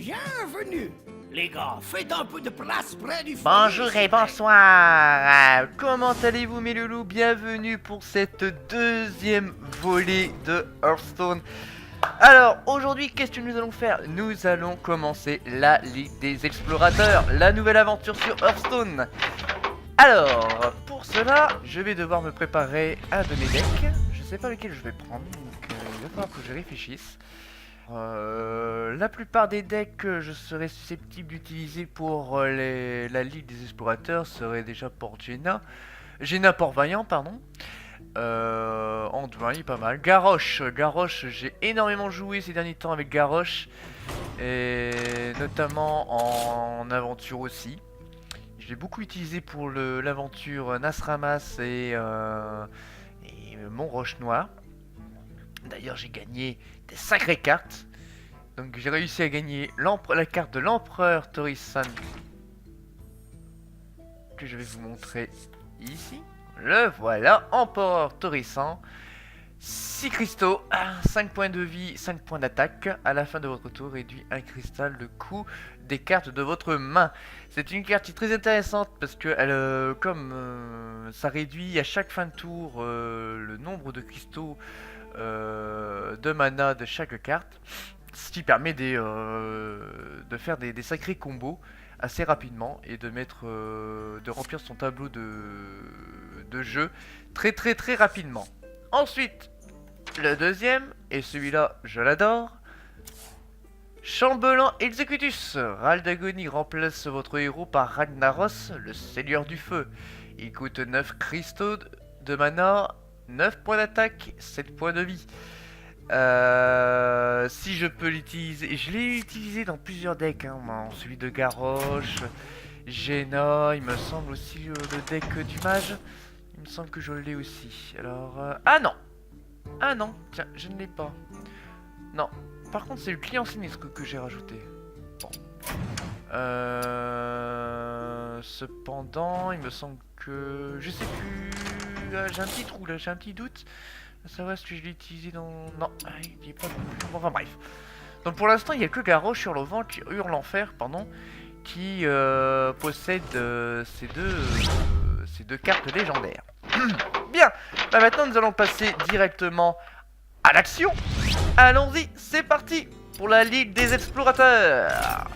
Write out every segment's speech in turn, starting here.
Bienvenue. Les gars, faites un peu de place près du feu. Bonjour et bonsoir. Comment allez-vous mes loulous? Bienvenue pour cette deuxième volée de Hearthstone. Alors, aujourd'hui, qu'est-ce que nous allons faire? Nous allons commencer la Ligue des Explorateurs, la nouvelle aventure sur Hearthstone. Alors, pour cela, je vais devoir me préparer un de mes decks. Je sais pas lequel je vais prendre, donc il va falloir que je réfléchisse. La plupart des decks que je serais susceptible d'utiliser pour la Ligue des Explorateurs seraient déjà pour Jaina Port-Vaillant, pardon. Anduin, il est pas mal. Garrosh, j'ai énormément joué ces derniers temps avec Garrosh, et notamment en aventure aussi. Je l'ai beaucoup utilisé pour l'aventure Nasramas et Mont-Roche Noir. D'ailleurs, j'ai gagné des sacrées cartes. Donc j'ai réussi à gagner la carte de l'empereur Torisan, que je vais vous montrer ici. Le voilà, empereur Torisan. 6 cristaux, 5 points de vie, 5 points d'attaque. À la fin de votre tour, réduit un cristal le coût des cartes de votre main. C'est une carte qui est très intéressante parce que ça réduit à chaque fin de tour le nombre de cristaux de mana de chaque carte, ce qui permet de faire des sacrés combos assez rapidement et de remplir son tableau de jeu très rapidement. Ensuite, le deuxième, et celui-là je l'adore, Chambellan Executus. Râle d'agonie remplace votre héros par Ragnaros, le seigneur du feu. Il coûte 9 cristaux de mana, 9 points d'attaque, 7 points de vie. Si je peux l'utiliser, je l'ai utilisé dans plusieurs decks, hein, celui de Garrosh, Jaina, il me semble aussi le deck du mage. Il me semble que je l'ai aussi. Alors, ah non, tiens, je ne l'ai pas. Non, par contre c'est le client sinistre que j'ai rajouté. Bon. Cependant, il me semble que... Je sais plus... J'ai un petit trou là, j'ai un petit doute. Ça va, est-ce que je l'ai utilisé dans... Non, il n'y est pas... Enfin bref. Donc pour l'instant, il n'y a que Garrosh sur le vent qui hurle l'enfer, pardon, qui possède ces deux cartes légendaires. Bien, bah maintenant nous allons passer directement à l'action. Allons-y, c'est parti pour la Ligue des Explorateurs.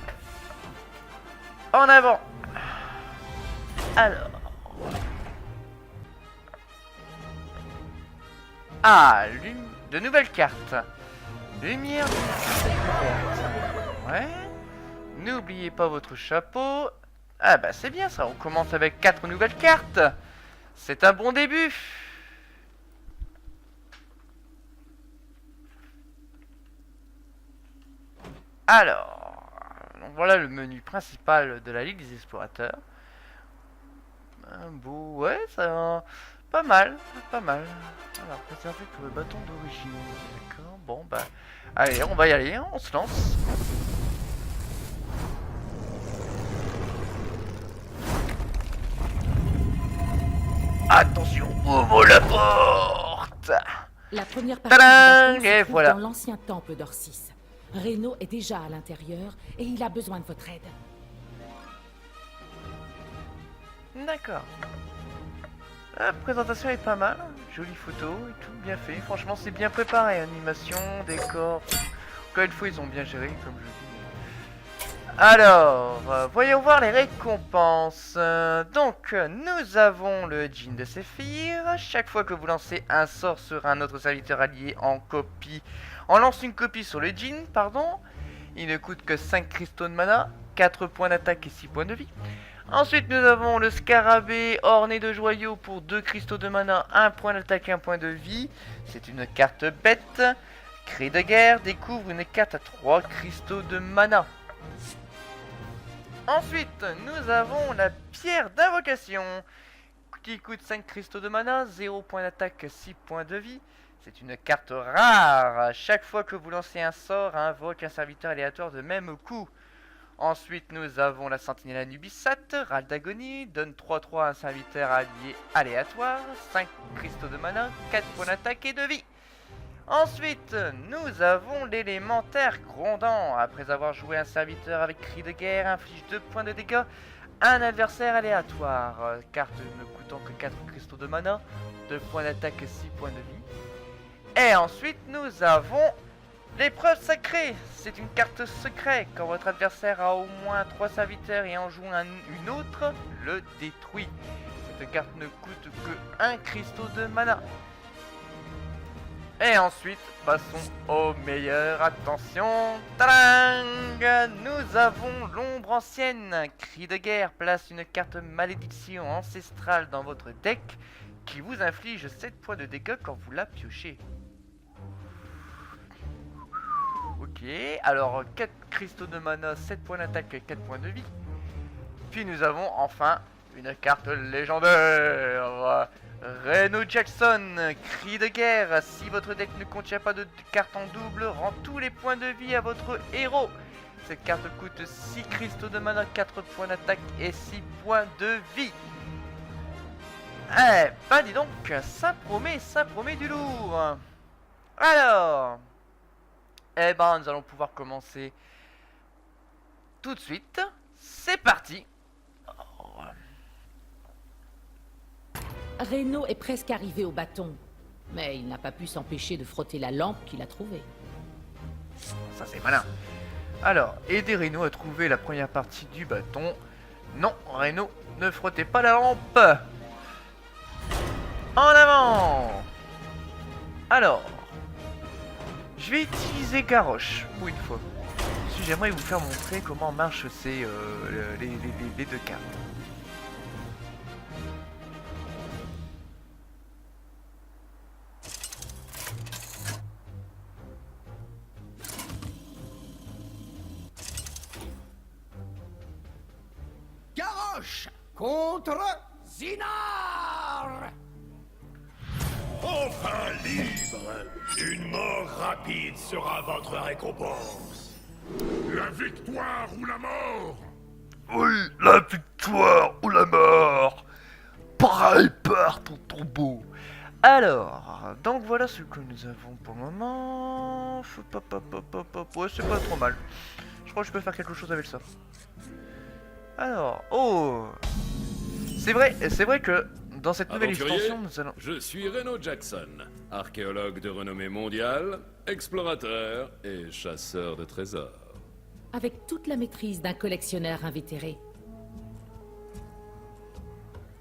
En avant. Alors. Ah, de nouvelles cartes. Lumière verte. Ouais. N'oubliez pas votre chapeau. Ah bah c'est bien ça, on commence avec 4 nouvelles cartes. C'est un bon début. Alors, donc voilà le menu principal de la Ligue des Explorateurs. Un beau, ouais, ça va. Pas mal. Alors, préserver pour le bâton d'origine. D'accord, bon bah. Allez, on va y aller, hein, on se lance. Attention, ouvre la porte. La première partie du bâton se trouve voilà. dans l'ancien temple d'Orsis. Reno est déjà à l'intérieur et il a besoin de votre aide. D'accord. La présentation est pas mal, jolie photo et tout, bien fait. Franchement, c'est bien préparé, animation, décor. Encore une fois, ils ont bien géré, comme je dis. Alors, voyons voir les récompenses. Donc, nous avons le djinn de Séphir. Chaque fois que vous lancez un sort sur un autre serviteur allié on lance une copie sur le djinn, pardon. Il ne coûte que 5 cristaux de mana, 4 points d'attaque et 6 points de vie. Ensuite, nous avons le scarabée orné de joyaux pour 2 cristaux de mana, 1 point d'attaque et 1 point de vie. C'est une carte bête. Cri de guerre découvre une carte à 3 cristaux de mana. Ensuite, nous avons la pierre d'invocation qui coûte 5 cristaux de mana, 0 point d'attaque, 6 points de vie. C'est une carte rare. Chaque fois que vous lancez un sort, invoque un serviteur aléatoire de même coup. Ensuite, nous avons la sentinelle Anubisat, râle d'agonie, donne 3/3 à un serviteur allié aléatoire, 5 cristaux de mana, 4 points d'attaque et de vie. Ensuite, nous avons l'élémentaire grondant. Après avoir joué un serviteur avec cri de guerre, inflige 2 points de dégâts à un adversaire aléatoire. Carte ne coûtant que 4 cristaux de mana, 2 points d'attaque et 6 points de vie. Et ensuite, nous avons l'épreuve sacrée. C'est une carte secrète. Quand votre adversaire a au moins 3 serviteurs et en joue une autre, le détruit. Cette carte ne coûte que 1 cristaux de mana. Et ensuite, passons au meilleur. Attention, tadang! Nous avons l'ombre ancienne. Cri de guerre place une carte malédiction ancestrale dans votre deck qui vous inflige 7 points de dégâts quand vous la piochez. Ok, alors 4 cristaux de mana, 7 points d'attaque et 4 points de vie. Puis nous avons enfin une carte légendaire. Reno Jackson, cri de guerre. Si votre deck ne contient pas de carte en double, rend tous les points de vie à votre héros. Cette carte coûte 6 cristaux de mana, 4 points d'attaque et 6 points de vie. Eh ben dis donc, ça promet du lourd. Alors, eh ben nous allons pouvoir commencer tout de suite. C'est parti. Reno est presque arrivé au bâton, mais il n'a pas pu s'empêcher de frotter la lampe qu'il a trouvée. Ça c'est malin. Alors, aider Reno à trouver la première partie du bâton. Non, Reno, ne frottez pas la lampe. En avant. Alors, je vais utiliser Garrosh pour une fois. Si j'aimerais vous faire montrer comment marchent ces les 2 cartes. Garrosh contre Zinar. Enfin libre! Une mort rapide sera votre récompense! La victoire ou la mort? Oui, la victoire ou la mort. Prépare ton tombeau. Alors, donc voilà ce que nous avons pour le moment. Ouais, c'est pas trop mal. Je crois que je peux faire quelque chose avec ça. Alors, oh, c'est vrai que dans cette nouvelle Aventurier, extension, nous allons... je suis Reno Jackson, archéologue de renommée mondiale, explorateur et chasseur de trésors. Avec toute la maîtrise d'un collectionneur invétéré.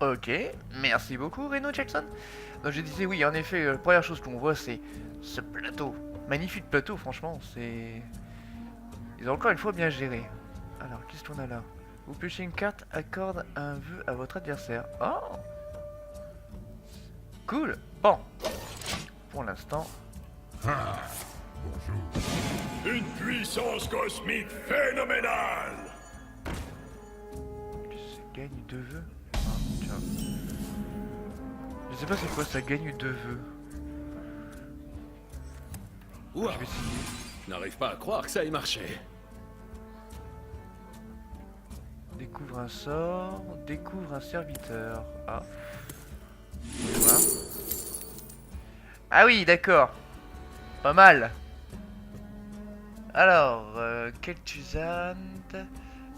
Ok, merci beaucoup Reno Jackson. Donc je disais oui, en effet, la première chose qu'on voit c'est ce plateau. Magnifique plateau, franchement, c'est... Ils ont encore une fois bien géré. Alors, qu'est-ce qu'on a là? Vous piochez une carte, accorde un vœu à votre adversaire. Oh, cool. Bon, pour l'instant... Une puissance cosmique phénoménale! Gagne 2 vœux. Ah, tiens. Je sais pas c'est quoi ça, gagne 2 vœux. Ouah, Je vais essayer. je n'arrive pas à croire que ça ait marché. Découvre un sort, découvre un serviteur. Ah. Voilà. Ah oui, d'accord. Pas mal. Alors, Kel'Thuzad.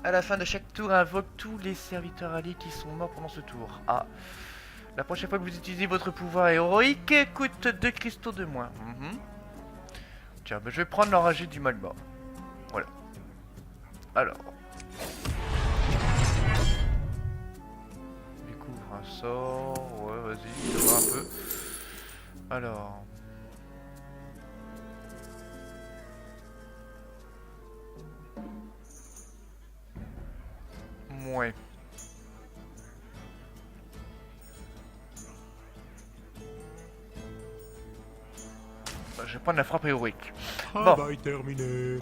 À la fin de chaque tour, invoque tous les serviteurs alliés qui sont morts pendant ce tour. Ah. La prochaine fois que vous utilisez votre pouvoir héroïque, coûte 2 cristaux de moins. Tiens, bah, je vais prendre l'enragé du Malba. Voilà. Alors. Découvre un sort. Ouais, vas-y, on va voir un peu. Alors. Ouais. Bah, je vais prendre la frappe héroïque. Bon, Travail terminé.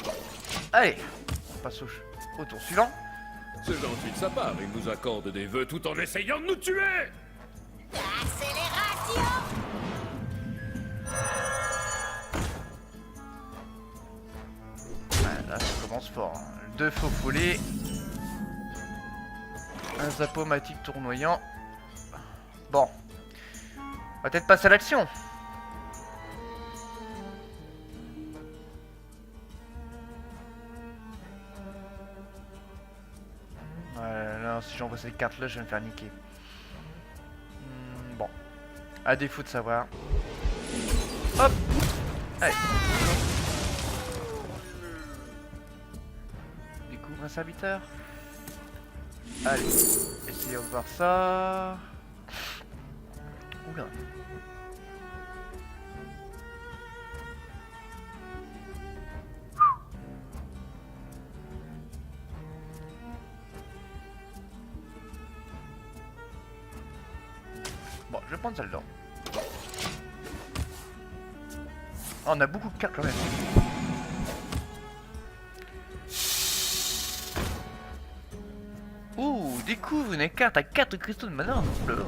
allez. On passe au tour suivant. C'est gentil de sa part, il nous accorde des vœux tout en essayant de nous tuer. Ah, là, ça commence fort. Hein. 2 faux follets. Un zapomatique tournoyant. Bon. On va peut-être passer à l'action. non, si j'envoie cette carte là, je vais me faire niquer. Bon. À défaut de savoir. Hop. Allez. Découvre un serviteur. Allez. Essayons de voir ça. Oula. Bon, je vais prendre celle-là. Oh, on a beaucoup de cartes quand même. Ouh, découvre une carte à 4 cristaux de mana. Oh là là.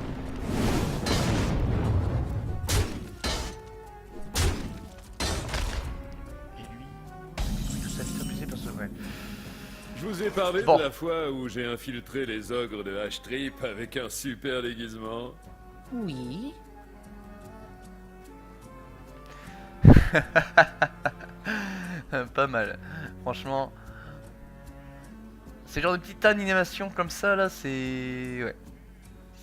Et lui, tout ça, c'est obligé parce que ouais. Je vous ai parlé Bon. de la fois où j'ai infiltré les ogres de H-Trip avec un super déguisement. Oui. Pas mal. Franchement. Ces genres de petites animations comme ça là, c'est... Ouais.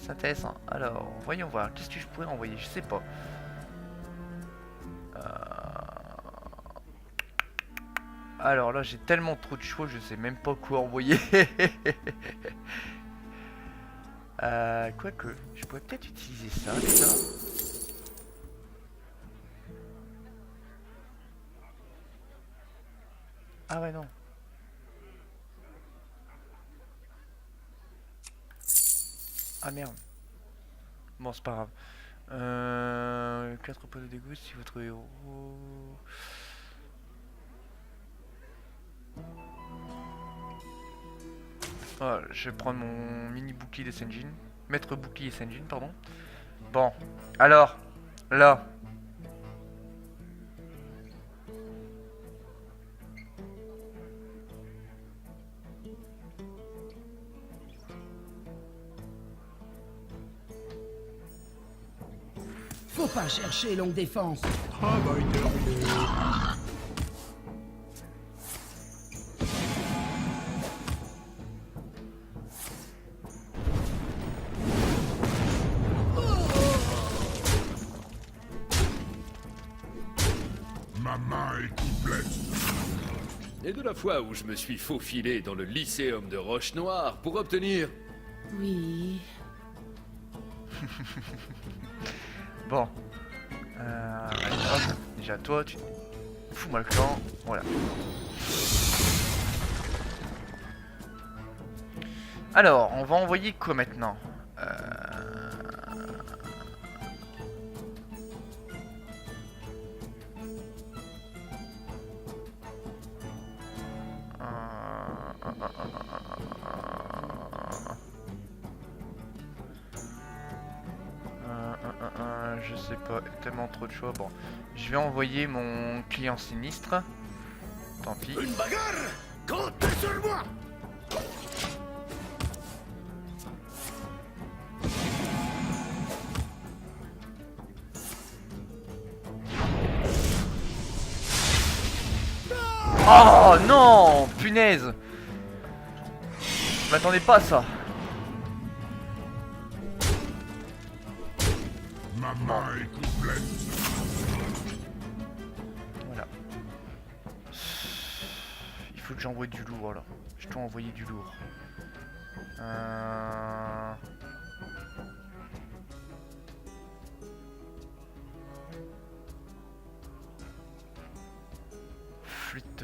C'est intéressant. Alors, voyons voir. Qu'est-ce que je pourrais envoyer? Je sais pas. Alors là, j'ai tellement trop de choix, je sais même pas quoi envoyer. Quoique, je pourrais peut-être utiliser ça déjà. Ah ouais, non. Ah merde. Bon, c'est pas grave. 4 points de dégoût si votre héros... Voilà, je vais prendre mon mini bouclier Sengin. Maître bouclier Sengin, pardon. Bon, alors, là. Faut pas chercher longue défense. Travail terminé. Ma main est complète. Et de la fois où je me suis faufilé dans le lycéum de Roche-Noire pour obtenir... Oui. Bon. Allez, hop. Déjà, toi, tu... Fous-moi le camp. Voilà. Alors, on va envoyer quoi maintenant? Je sais pas, tellement trop de choix. Bon, je vais envoyer mon client sinistre. Tant pis. Une bagarre! Comptez sur moi! Oh non, punaise. Je m'attendais pas à ça. Ma main est complète. Voilà. Il faut que j'envoie du lourd là. Je dois envoyer du lourd. Flûte.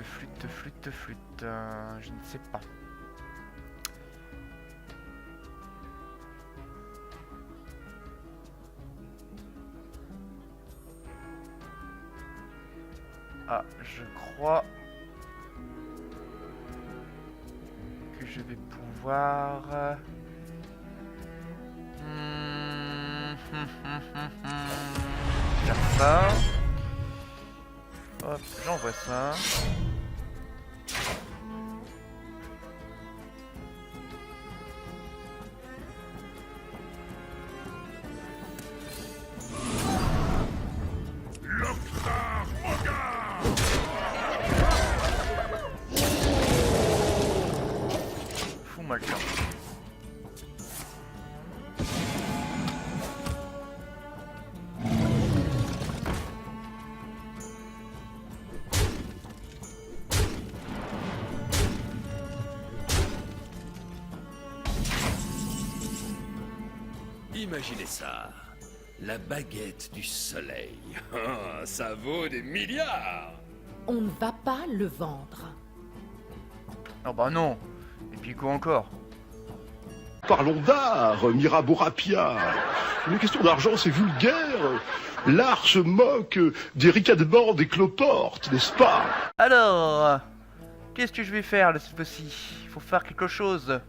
Je ne sais pas. Ah, je crois que je vais pouvoir... faire ça. Hop, j'envoie ça. L'Octar Hogar. Fous-moi le camp. Imaginez ça. La baguette du soleil. Ah, ça vaut des milliards. On ne va pas le vendre. Oh bah non. Et puis quoi encore? Parlons d'art, Mirabeau Rapia. Une question d'argent, c'est vulgaire. L'art se moque des ricanements des cloportes, n'est-ce pas? Alors, qu'est-ce que je vais faire là cette fois-ci? Il faut faire quelque chose.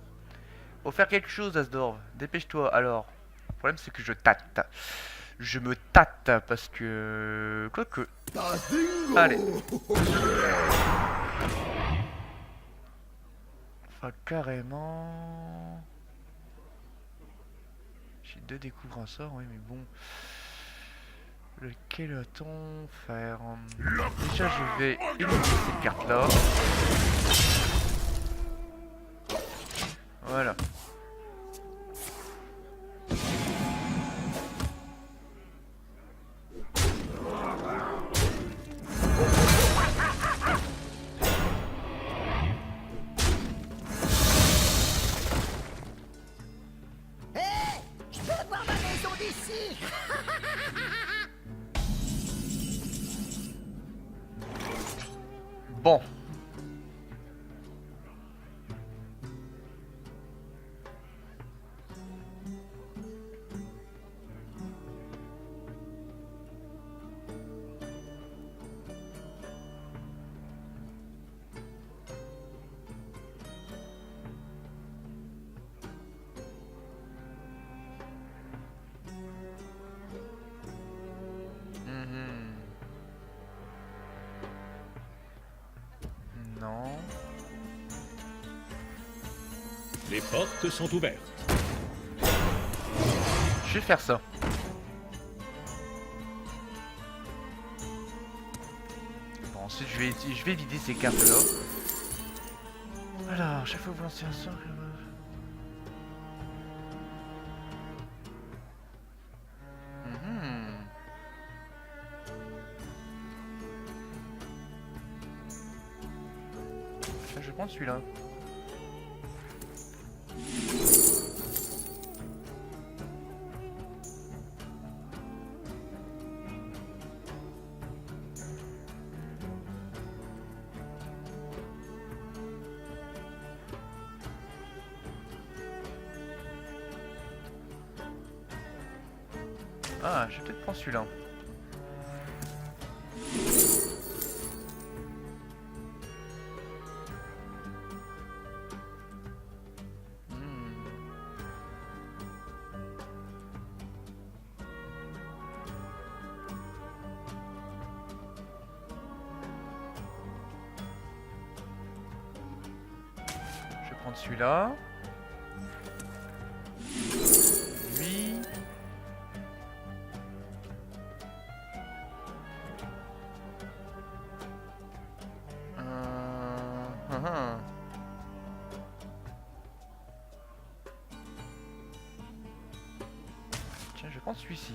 Faut faire quelque chose, Asdorf. Dépêche-toi. Alors, le problème c'est que je tâte. Je me tâte parce que... Quoique... Allez. Enfin, carrément... J'ai deux découvre un sort, oui, mais bon... Lequel va-t-on faire? Déjà, je vais éliminer cette carte-là. Voilà. Bon. Non. Les portes sont ouvertes. Je vais faire ça. Bon, ensuite je vais vider ces cartes là. Alors, chaque fois que vous lancez un sort. Je vais prendre celui-là. Ah, je vais peut-être prendre celui-là. Je vais prendre celui-là. Lui. Tiens, je vais prendre celui-ci.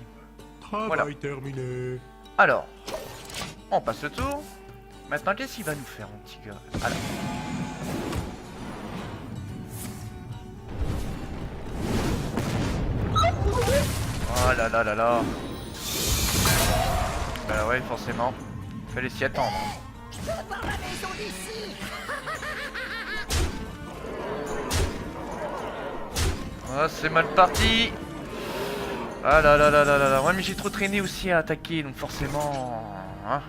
Travail Voilà. terminé. Alors, on passe le tour. Maintenant, qu'est-ce qu'il va nous faire, mon petit gars? Alors. Oh là là là là. Bah ouais, forcément. Fallait s'y attendre. Ah, c'est mal parti. Ah là là là là là là. Ouais, mais j'ai trop traîné aussi à attaquer, donc forcément... Hein.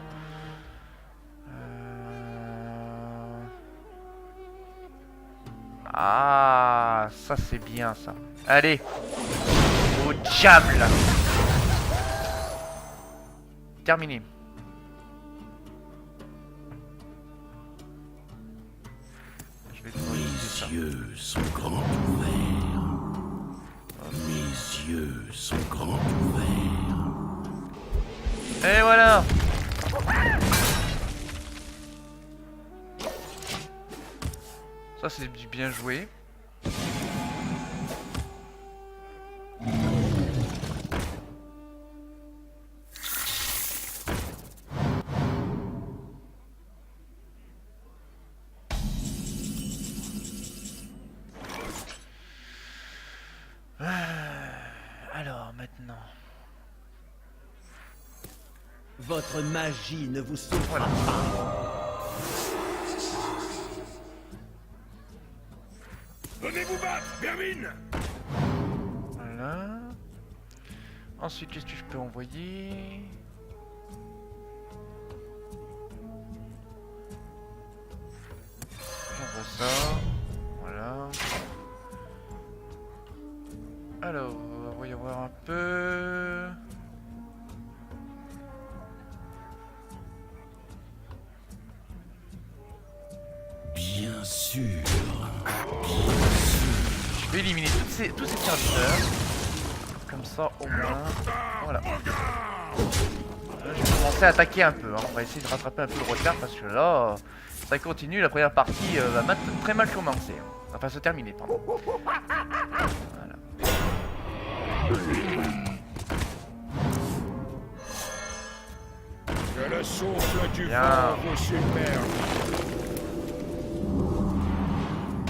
Ah, ça c'est bien ça. Allez. Au diable. Terminé. Je vais utiliser ça. Mes yeux sont grands ouverts. Mes yeux sont grands ouverts. Et voilà. Ça c'est du bien joué. Alors, maintenant... Votre magie ne vous sauvera Voilà. pas. Venez-vous battre, vermine! Voilà. Ensuite, qu'est-ce que je peux envoyer? J'envoie ça. Voilà. Alors, voyons voir un peu. Bien sûr. Je vais éliminer tous ces serviteurs. Comme ça, au moins. Voilà. Là, je vais commencer à attaquer un peu. Hein. On va essayer de rattraper un peu le retard parce que là, ça continue. La première partie va très mal commencer. Hein. Enfin, se terminer, pardon. Voilà. Que le souffle du Bien. vent vous submerge.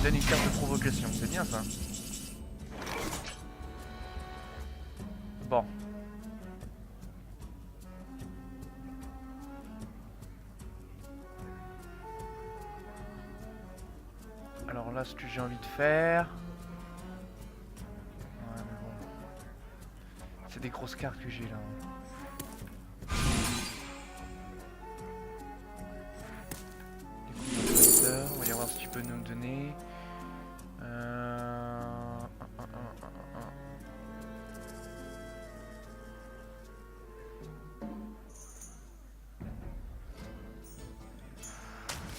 Donne une carte de provocation, c'est bien ça. Bon. Alors là, ce que j'ai envie de faire... Ouais, mais bon. C'est des grosses cartes que j'ai là. On va y voir ce qu'il peut nous donner.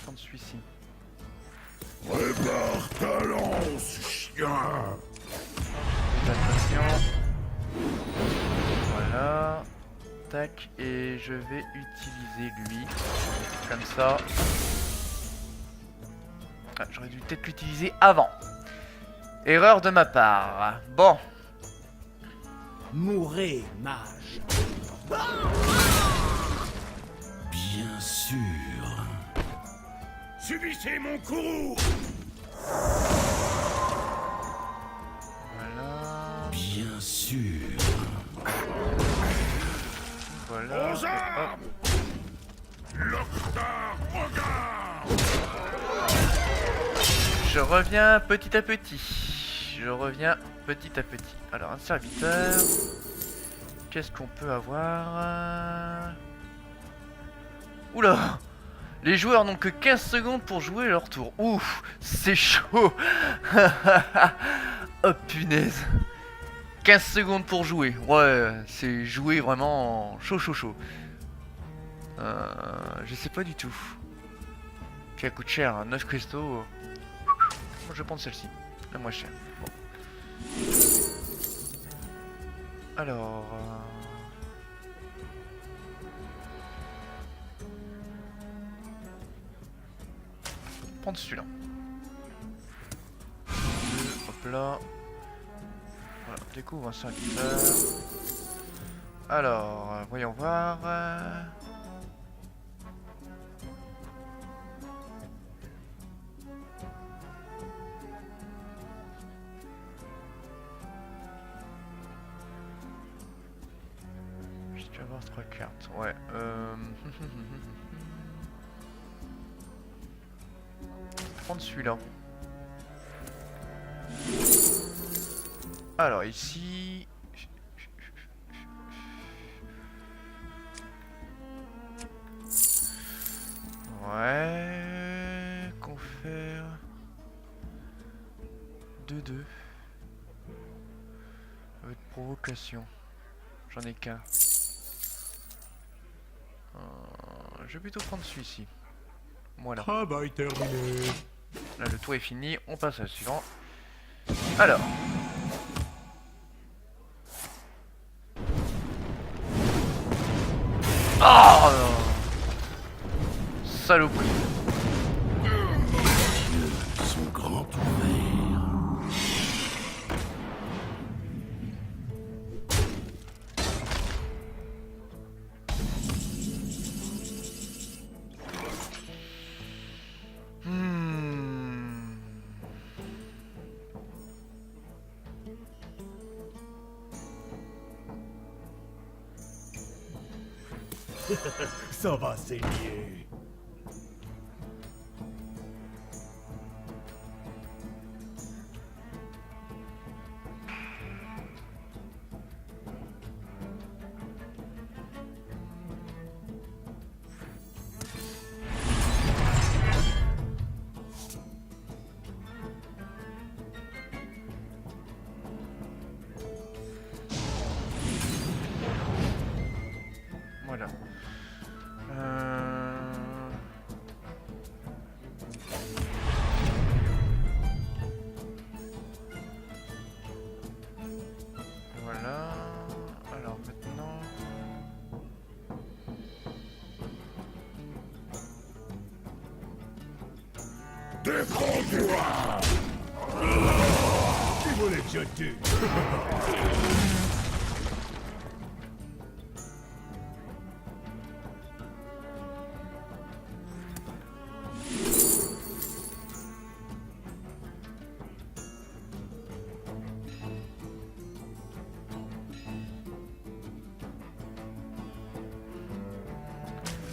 Prendre celui-ci. Prépare ta lance, chien! Attention. Voilà. Tac. Et je vais utiliser lui. Comme ça. Ah, j'aurais dû peut-être l'utiliser avant. Erreur de ma part. Bon. Mourez, mage. Bien sûr. Subissez mon courroux! Voilà. Bien sûr. Voilà. Aux armes! L'Octar regarde! Je reviens petit à petit. Je reviens petit à petit. Alors, un serviteur. Qu'est-ce qu'on peut avoir? Oula! Les joueurs n'ont que 15 secondes pour jouer leur tour. Ouf! C'est chaud! Oh punaise! 15 secondes pour jouer. Ouais, c'est jouer vraiment chaud, chaud, chaud. Je sais pas du tout. Qui coûte cher, hein, 9 cristaux. Moi je vais prendre celle-ci, la moins chère. Bon. Alors... prendre celui-là. Hop là. Voilà, on découvre un serviteur. Alors, voyons voir. Je dois avoir 3 cartes. Ouais. Prendre celui-là. Alors ici... Ouais... Confère... 2-2. Avec provocation. J'en ai qu'un. Je vais plutôt prendre celui-ci. Voilà. Travail terminé. Là le tour est fini, on passe à la suivant. Alors. Oh saloperie. Yeux sont grands ouverts. Ça va saigner. Voilà. Voilà. Alors maintenant... Défends-toi! Qui vous l'ai déjà dit?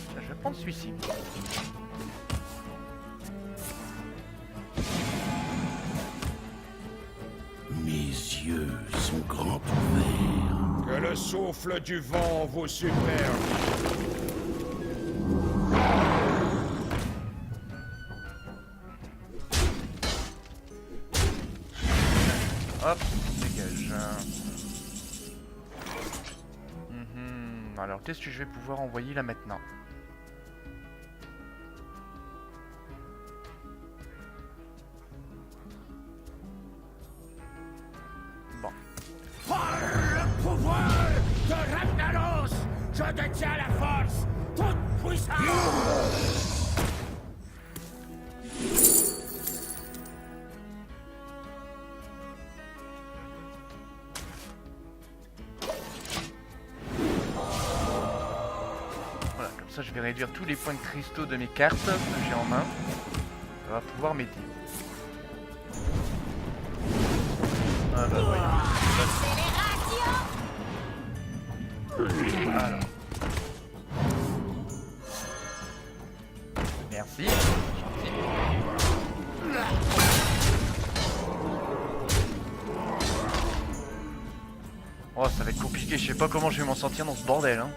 Tiens, je vais prendre celui-ci. Mes yeux sont grands ouverts. Que le souffle du vent vous submerge. Hop, dégage. Alors, qu'est-ce que je vais pouvoir envoyer là maintenant? Bon. Par le pouvoir de Ragnaros, je détiens la force, toute puissance. Voilà, comme ça je vais réduire tous les points de cristaux de mes cartes que j'ai en main. Ça va pouvoir m'aider. Ah bah voyons. Alors. Merci. Oh, ça va être compliqué, je sais pas comment je vais m'en sortir dans ce bordel, hein.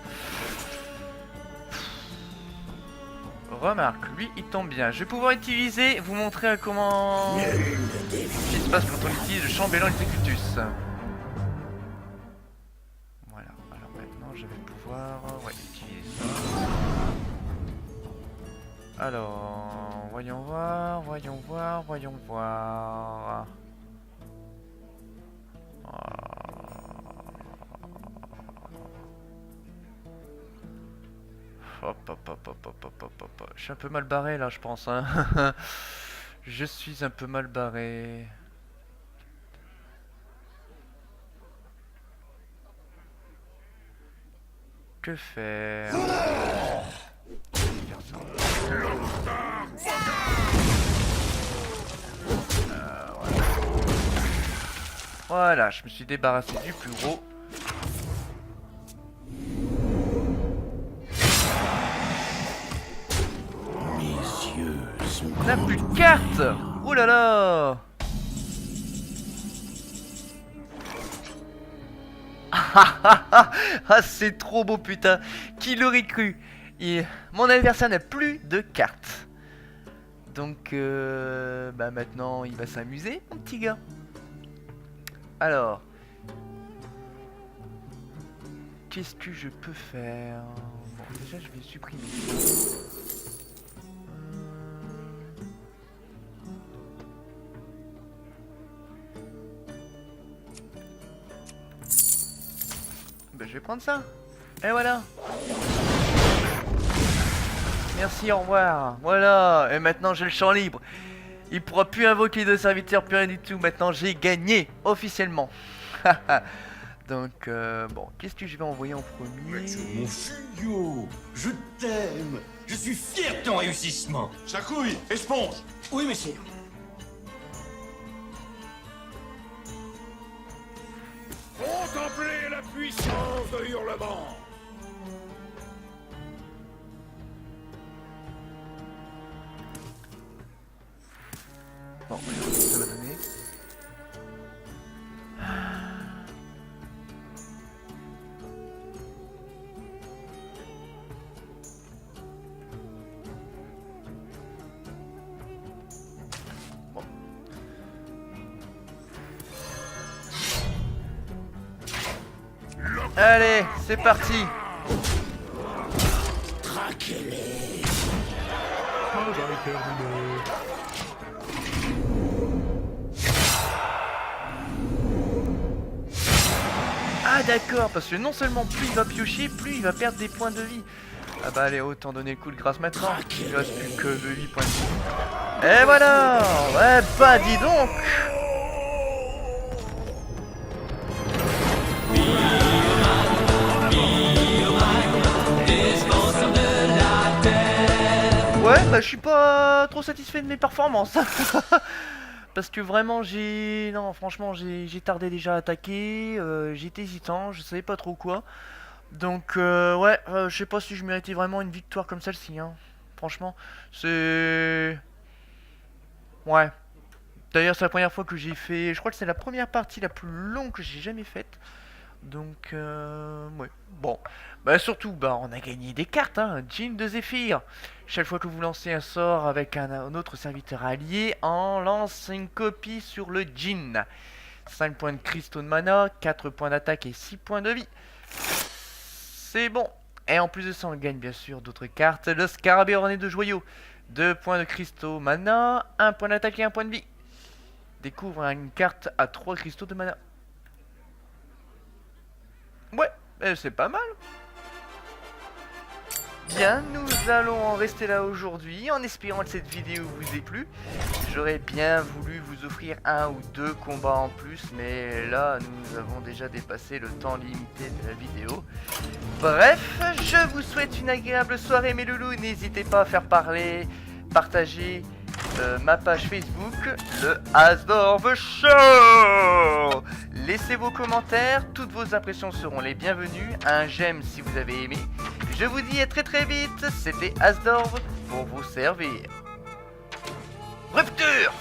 Remarque, lui il tombe bien. Je vais pouvoir utiliser, vous montrer comment... ce qui se passe quand on utilise le chambellan executus. Voilà, alors maintenant je vais pouvoir... ouais, utiliser ça. Alors, voyons voir, voyons voir, voyons voir. Hop, hop, hop, hop, hop, hop, hop, hop. Je suis un peu mal barré là, je pense. Hein. Je suis un peu mal barré. Que faire? Voilà, je me suis débarrassé du plus gros. On n'a plus de cartes. Oh là là. Ah, c'est trop beau, putain. Qui l'aurait cru? Mon adversaire n'a plus de cartes. Donc, bah maintenant, il va s'amuser, mon petit gars. Alors, qu'est-ce que je peux faire? Bon, déjà, je vais supprimer ça. Ben, je vais prendre ça. Et voilà. Merci, au revoir. Voilà. Et maintenant, j'ai le champ libre. Il pourra plus invoquer de serviteurs, plus rien du tout. Maintenant, j'ai gagné officiellement. Donc, bon, qu'est-ce que je vais envoyer en premier? Mon Furio, je t'aime. Je suis fier de ton réussissement. Chacouille, esponge. Oui, monsieur. Contemplez la puissance de Hurlement. Allez, c'est parti. Traquez-les. Ah d'accord, parce que non seulement plus il va piocher, plus il va perdre des points de vie. Ah bah allez, autant donner le coup de grâce maintenant. Il reste plus que 8 points de vie. Et voilà. Ouais bah dis donc. Ouais bah je suis pas trop satisfait de mes performances. Parce que vraiment non franchement j'ai tardé déjà à attaquer, j'étais hésitant, je savais pas trop quoi. Donc ouais, je sais pas si je méritais vraiment une victoire comme celle-ci, hein. Franchement, c'est... Ouais. D'ailleurs c'est la première fois que j'ai fait... Je crois que c'est la première partie la plus longue que j'ai jamais faite. Donc ouais. Bon. Bah surtout, bah on a gagné des cartes, hein. Djinn de Zéphyr. Chaque fois que vous lancez un sort avec un autre serviteur allié, on lance une copie sur le Djinn. 5 points de cristaux de mana, 4 points d'attaque et 6 points de vie. C'est bon. Et en plus de ça, on gagne bien sûr d'autres cartes. Le scarabée orné de joyaux. 2 points de cristaux mana, 1 point d'attaque et 1 point de vie. Découvre une carte à 3 cristaux de mana. Ouais, c'est pas mal. Bien, nous allons en rester là aujourd'hui, en espérant que cette vidéo vous ait plu. J'aurais bien voulu vous offrir 1 ou 2 combats en plus, mais là, nous avons déjà dépassé le temps limité de la vidéo. Bref, je vous souhaite une agréable soirée mes loulous, n'hésitez pas à faire partager ma page Facebook, le Asdorf Show. Laissez vos commentaires, toutes vos impressions seront les bienvenues, un j'aime si vous avez aimé. Je vous dis à très vite, c'était Asdorf pour vous servir. Rupture!